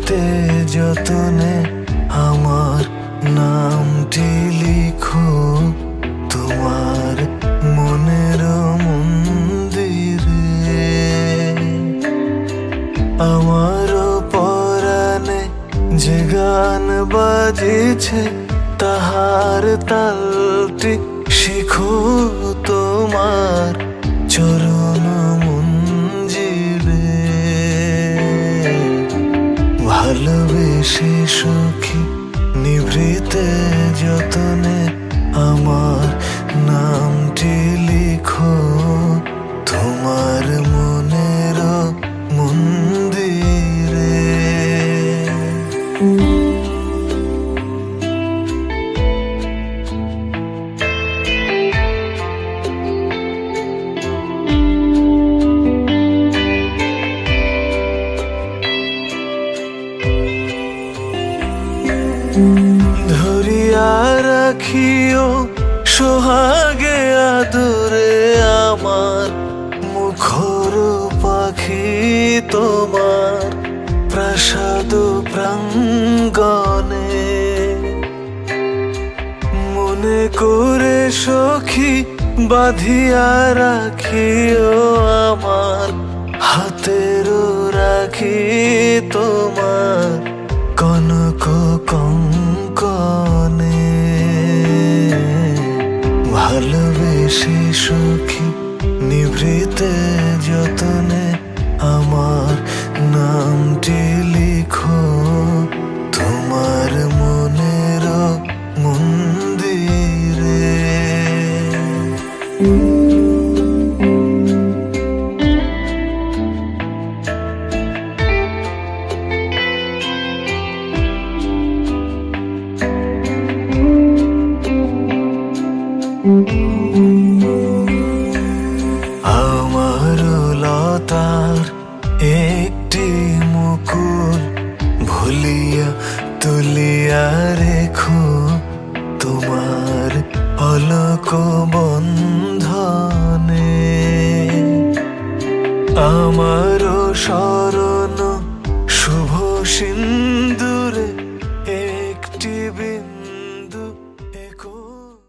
নিভৃতে যতনে আমার নামটি লিখো তোমার মনের মন্দিরে। আমার পরাণে যে গান বাজিছে তাহার তালটি শিখো তোমার চরণ মঞ্জিরে। ভালোবেসে সখী নিভৃতে যতনে আমার নামটি লিখো তোমার মনের মন্দিরে। ধরিয়া রাখিও সোহাগে আদরে আমার মুখর পাখি তোমার প্রাসাদ প্রাঙ্গণে। মনে করে সখী বাঁধিয়া রাখিও আমার হাতের রাখি তোমার কনক কঙ্কনে। ভালোবেসে সখী নিভৃতে যতনে আমার নামটি লিখো তোমার মনের মন্দিরে। আমার লতার একটি মুকুল ভুলিয়া তুলিয়া রেখো তোমার অলক বন্ধনে। আমার সর